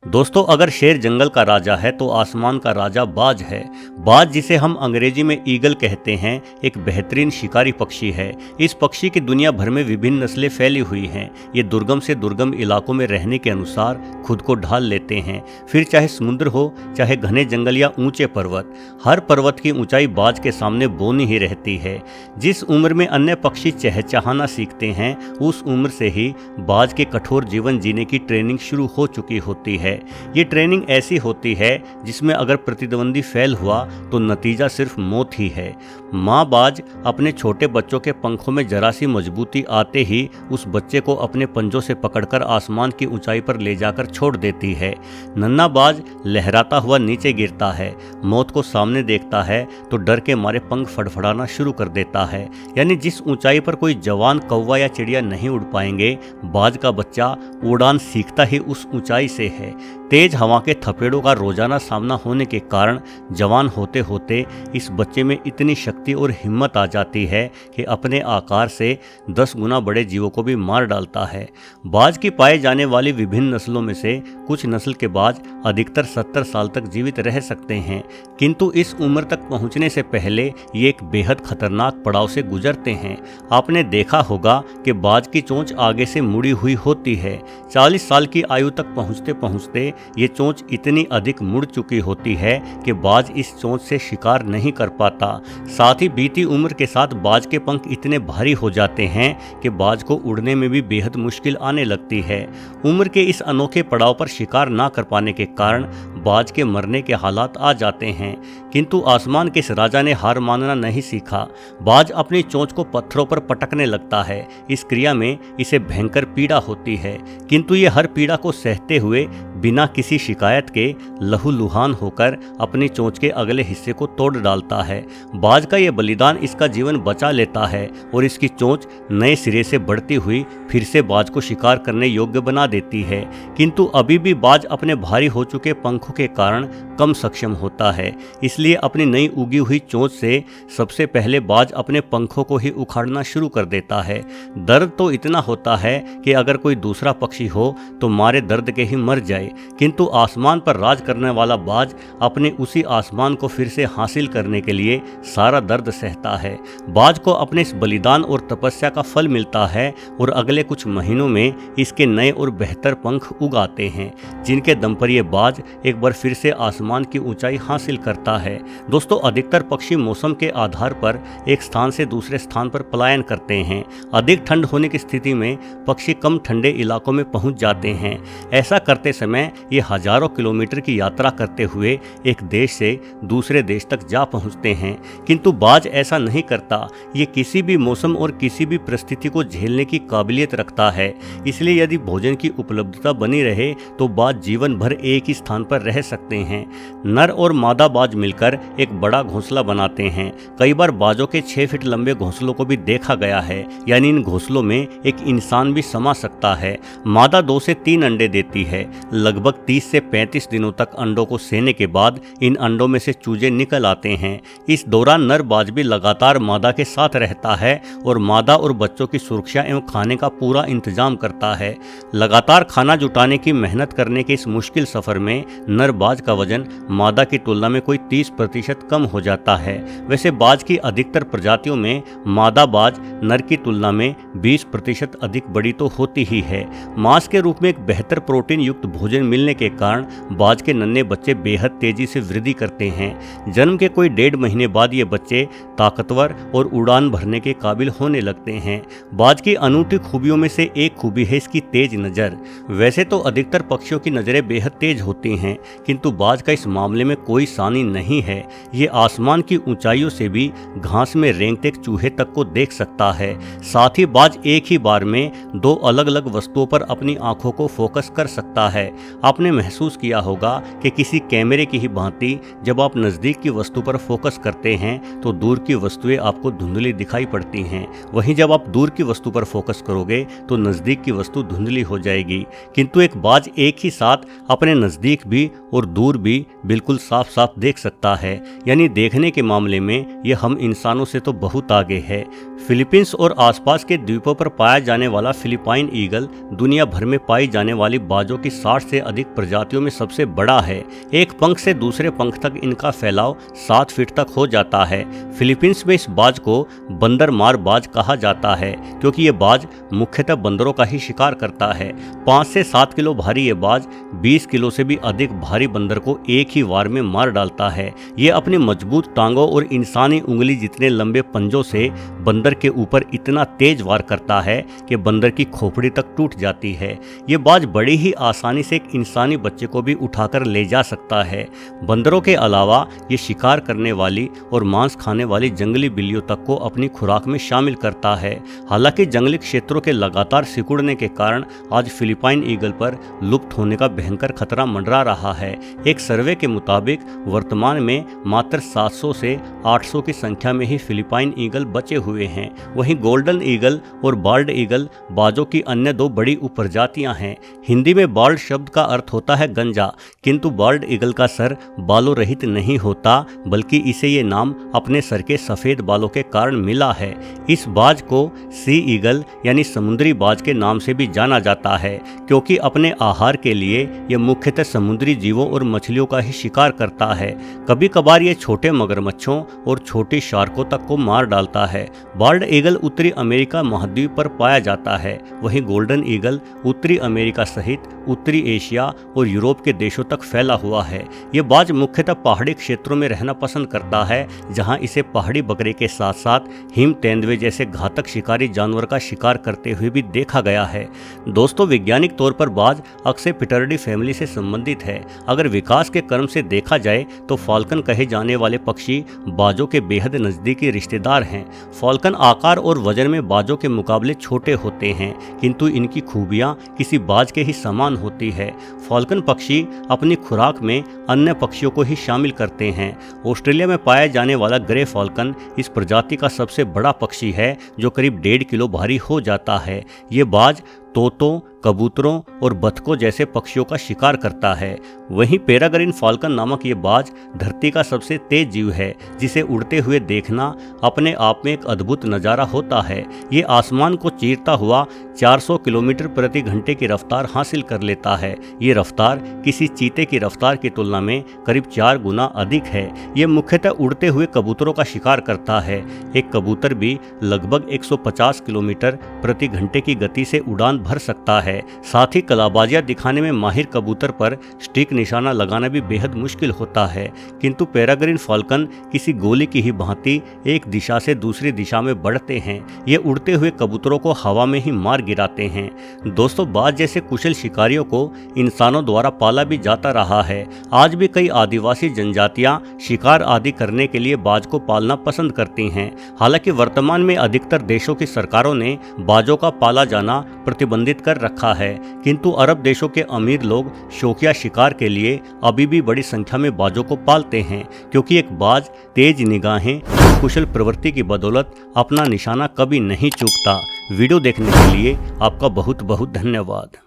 दोस्तों, अगर शेर जंगल का राजा है तो आसमान का राजा बाज है। बाज, जिसे हम अंग्रेजी में ईगल कहते हैं, एक बेहतरीन शिकारी पक्षी है। इस पक्षी की दुनिया भर में विभिन्न नस्लें फैली हुई हैं। ये दुर्गम से दुर्गम इलाकों में रहने के अनुसार खुद को ढाल लेते हैं, फिर चाहे समुद्र हो, चाहे घने जंगल या ऊंचे पर्वत। हर पर्वत की ऊंचाई बाज के सामने बौनी ही रहती है। जिस उम्र में अन्य पक्षी चहचहाना सीखते हैं, उस उम्र से ही बाज के कठोर जीवन जीने की ट्रेनिंग शुरू हो चुकी होती है। ये ट्रेनिंग ऐसी होती है जिसमें अगर प्रतिद्वंदी फेल हुआ तो नतीजा सिर्फ मौत ही है। माँ बाज अपने छोटे बच्चों के पंखों में जरा सी मजबूती आते ही उस बच्चे को अपने पंजों से पकड़कर आसमान की ऊंचाई पर ले जाकर छोड़ देती है। नन्हा बाज लहराता हुआ नीचे गिरता है, मौत को सामने देखता है तो डर के मारे पंख फड़फड़ाना शुरू कर देता है। यानी जिस ऊंचाई पर कोई जवान कौवा या चिड़िया नहीं उड़ पाएंगे, बाज का बच्चा उड़ान सीखता ही उस ऊंचाई से है। तेज हवा के थपेड़ों का रोजाना सामना होने के कारण जवान होते होते इस बच्चे में इतनी शक्ति और हिम्मत आ जाती है कि अपने आकार से 10 गुना बड़े जीवों को भी मार डालता है। बाज की पाए जाने वाली विभिन्न नस्लों में से कुछ नस्ल के बाज अधिकतर 70 साल तक जीवित रह सकते हैं, किंतु इस उम्र तक पहुंचने से पहले ये एक बेहद खतरनाक पड़ाव से गुजरते हैं। आपने देखा होगा कि बाज की चोंच आगे से मुड़ी हुई होती है। 40 साल की आयु तक पहुंचते पहुंचते ये चोंच इतनी अधिक मुड़ चुकी होती है कि बाज इस चोंच से शिकार नहीं कर पाता। साथ ही बीती उम्र के साथ बाज के पंख इतने भारी हो जाते हैं कि बाज को उड़ने में भी बेहद मुश्किल आने लगती है। उम्र के इस अनोखे पड़ाव पर शिकार ना कर पाने के कारण बाज के मरने के हालात आ जाते हैं, किंतु आसमान के इस राजा ने हार मानना नहीं सीखा। बाज अपनी चोंच को पत्थरों पर पटकने लगता है। इस क्रिया में इसे भयंकर पीड़ा होती है, किंतु ये हर पीड़ा को सहते हुए बिना किसी शिकायत के लहूलुहान होकर अपनी चोंच के अगले हिस्से को तोड़ डालता है। बाज का यह बलिदान इसका जीवन बचा लेता है और इसकी चोंच नए सिरे से बढ़ती हुई फिर से बाज को शिकार करने योग्य बना देती है, किंतु अभी भी बाज अपने भारी हो चुके पंखों के कारण कम सक्षम होता है। इसलिए अपनी नई उगी हुई चोंच से सबसे पहले बाज अपने पंखों को ही उखाड़ना शुरू कर देता है। दर्द तो इतना होता है कि अगर कोई दूसरा पक्षी हो तो मारे दर्द के ही मर जाए, किंतु आसमान पर राज करने वाला बाज अपने उसी आसमान को फिर से हासिल करने के लिए सारा दर्द सहता है। बाज को अपने इस बलिदान और तपस्या का फल मिलता है और अगले कुछ महीनों में इसके नए और बेहतर पंख उगाते हैं, जिनके दम पर यह बाज एक बार फिर से आसमान की ऊंचाई हासिल करता है। दोस्तों, अधिकतर पक्षी मौसम के आधार पर एक स्थान से दूसरे स्थान पर पलायन करते हैं। अधिक ठंड होने की स्थिति में पक्षी कम ठंडे इलाकों में पहुंच जाते हैं। ऐसा करते समय ये हजारों किलोमीटर की यात्रा करते हुए एक देश से दूसरे देश तक जा पहुंचते हैं, किंतु बाज ऐसा नहीं करता। ये किसी भी मौसम और किसी भी परिस्थिति को झेलने की काबिलियत रखता है। इसलिए यदि भोजन की उपलब्धता बनी रहे तो बाज जीवन भर एक ही स्थान पर रह सकते हैं। नर और मादा बाज मिलकर एक बड़ा घोंसला बनाते हैं। कई बार बाजों के 6 फीट लंबे घोंसलों को भी देखा गया है, यानी इन घोंसलों में एक इंसान भी समा सकता है। मादा 2 से 3 अंडे देती है। लगभग 30 से 35 दिनों तक अंडों को सेने के बाद इन अंडों में से चूजे निकल आते हैं। इस दौरान नर बाज भी लगातार मादा के साथ रहता है और मादा और बच्चों की सुरक्षा एवं खाने का पूरा इंतजाम करता है। लगातार खाना जुटाने की मेहनत करने के इस मुश्किल सफर में नर बाज का वजन मादा की तुलना में कोई 30% कम हो जाता है। वैसे बाज की अधिकतर प्रजातियों में मादा बाज नर की तुलना में 20% अधिक बड़ी तो होती ही है। मांस के रूप में एक बेहतर प्रोटीन युक्त भोजन मिलने के कारण बाज के नन्हे बच्चे बेहद तेजी से वृद्धि करते हैं। जन्म के कोई 1.5 महीने बाद ये बच्चे ताकतवर और उड़ान भरने के काबिल होने लगते हैं। बाज की अनूठी खूबियों में से एक खूबी है इसकी तेज नज़र। वैसे तो अधिकतर पक्षियों की नज़रें बेहद तेज होती हैं, किंतु बाज का इस मामले में कोई सानी नहीं है। ये आसमान की ऊंचाइयों से भी घास में रेंगते एक चूहे तक को देख सकता है। साथ ही बाज एक ही बार में 2 अलग अलग वस्तुओं पर अपनी आंखों को फोकस कर सकता है। आपने महसूस किया होगा कि किसी कैमरे की ही भांति जब आप नज़दीक की वस्तु पर फोकस करते हैं तो दूर की वस्तुएं आपको धुंधली दिखाई पड़ती हैं। वहीं जब आप दूर की वस्तु पर फोकस करोगे तो नज़दीक की वस्तु धुंधली हो जाएगी। किंतु एक बाज एक ही साथ अपने नज़दीक भी और दूर भी बिल्कुल साफ साफ देख सकता है। यानी देखने के मामले में यह हम इंसानों से तो बहुत आगे है। फिलीपींस और आसपास के द्वीपों पर पाया जाने वाला फिलिपाइन ईगल दुनिया भर में पाई जाने वाली बाजों की 60 से से अधिक प्रजातियों में सबसे बड़ा है। एक पंख से दूसरे पंख तक इनका फैलाव 7 फीट तक हो जाता है। फिलीपींस में इस बाज को बंदरमार बाज कहा जाता है क्योंकि ये बाज मुख्यतः बंदरों का ही शिकार करता है। 5 से 7 किलो भारी ये बाज 20 किलो से भी अधिक भारी बंदर को एक ही वार में मार डालता है। ये अपनी मजबूत टांगों और इंसानी उंगली जितने लंबे पंजों से बंदर के ऊपर इतना तेज वार करता है कि बंदर की खोपड़ी तक टूट जाती है। ये बाज बड़ी ही आसानी से एक इंसानी बच्चे को भी उठाकर ले जा सकता है। बंदरों के अलावा ये शिकार करने वाली और मांस खाने वाली जंगली बिल्लियों तक को अपनी खुराक में शामिल करता है। हालांकि जंगली क्षेत्रों के लगातार सिकुड़ने के कारण आज फिलिपाइन ईगल पर लुप्त होने का भयंकर खतरा मंडरा रहा है। एक सर्वे के मुताबिक वर्तमान में मात्र 700 से 800 की संख्या में ही फिलिपाइन ईगल बचे हुए हैं। वहीं गोल्डन ईगल और बाल्ड ईगल बाजों की अन्य 2 बड़ी उपप्रजातियां हैं। हिंदी में बाल्ड शब्द का अर्थ होता है गंजा, किंतु बाल्ड ईगल का सर बालों रहित नहीं होता, बल्कि इसे ये नाम अपने सर के सफेद बालों के कारण मिला है। इस बाज को सी ईगल यानी समुद्री बाज के नाम से भी जाना जाता है क्योंकि अपने आहार के लिए यह मुख्यतः समुद्री जीवों और मछलियों का ही शिकार करता है। कभी कभार ये छोटे मगरमच्छों और छोटी शार्कों तक को मार डालता है। बाल्ड ईगल उत्तरी अमेरिका महाद्वीप पर पाया जाता है। वहीं गोल्डन ईगल उत्तरी अमेरिका सहित उत्तरी एशिया और यूरोप के देशों तक फैला हुआ है। ये बाज मुख्यतः पहाड़ी क्षेत्रों में रहना पसंद करता है, जहां इसे पहाड़ी बकरे के साथ साथ हिम तेंदुए जैसे घातक शिकारी जानवर का शिकार करते हुए भी देखा गया है। दोस्तों, वैज्ञानिक तौर पर बाज अक्सेपिटर्डी फैमिली से संबंधित है। अगर विकास के क्रम से देखा जाए तो फाल्कन कहे जाने वाले पक्षी बाजों के बेहद नजदीकी रिश्तेदार हैं। फाल्कन आकार और वजन में बाजों के मुकाबले छोटे होते हैं, किंतु इनकी खूबियां किसी बाज के ही समान होती है। फाल्कन पक्षी अपनी खुराक में अन्य पक्षियों को ही शामिल करते हैं। ऑस्ट्रेलिया में पाया जाने वाला ग्रे फाल्कन इस प्रजाति का सबसे बड़ा पक्षी है, जो करीब 1.5 किलो भारी हो जाता है। ये बाज तोतों, कबूतरों और बतखों जैसे पक्षियों का शिकार करता है। वहीं पेराग्रीन फाल्कन नामक ये बाज धरती का सबसे तेज जीव है, जिसे उड़ते हुए देखना अपने आप में एक अद्भुत नज़ारा होता है। ये आसमान को चीरता हुआ 400 किलोमीटर प्रति घंटे की रफ्तार हासिल कर लेता है। ये रफ्तार किसी चीते की रफ्तार की तुलना में करीब 4 गुना अधिक है। ये मुख्यतः उड़ते हुए कबूतरों का शिकार करता है। एक कबूतर भी लगभग 150 किलोमीटर प्रति घंटे की गति से उड़ान भर सकता है। साथ ही कलाबाजियां दिखाने में माहिर कबूतर पर स्टिक निशाना लगाना भी बेहद मुश्किल होता है, किंतु पेराग्रीन फाल्कन किसी गोली की ही भांति एक दिशा से दूसरी दिशा में बढ़ते हैं। ये उड़ते हुए कबूतरों को हवा में ही मार गिराते हैं। दोस्तों, बाज जैसे कुशल शिकारियों को इंसानों द्वारा पाला भी जाता रहा है। आज भी कई आदिवासी जनजातियां शिकार आदि करने के लिए बाज को पालना पसंद करती हैं। हालांकि वर्तमान में अधिकतर देशों की सरकारों ने बाजों का पाला जाना प्रतिबंधित कर रखा है, किंतु अरब देशों के अमीर लोग शौकिया शिकार के लिए अभी भी बड़ी संख्या में बाजों को पालते हैं, क्योंकि एक बाज तेज निगाहें और कुशल प्रवृत्ति की बदौलत अपना निशाना कभी नहीं चूकता। वीडियो देखने के लिए आपका बहुत बहुत धन्यवाद।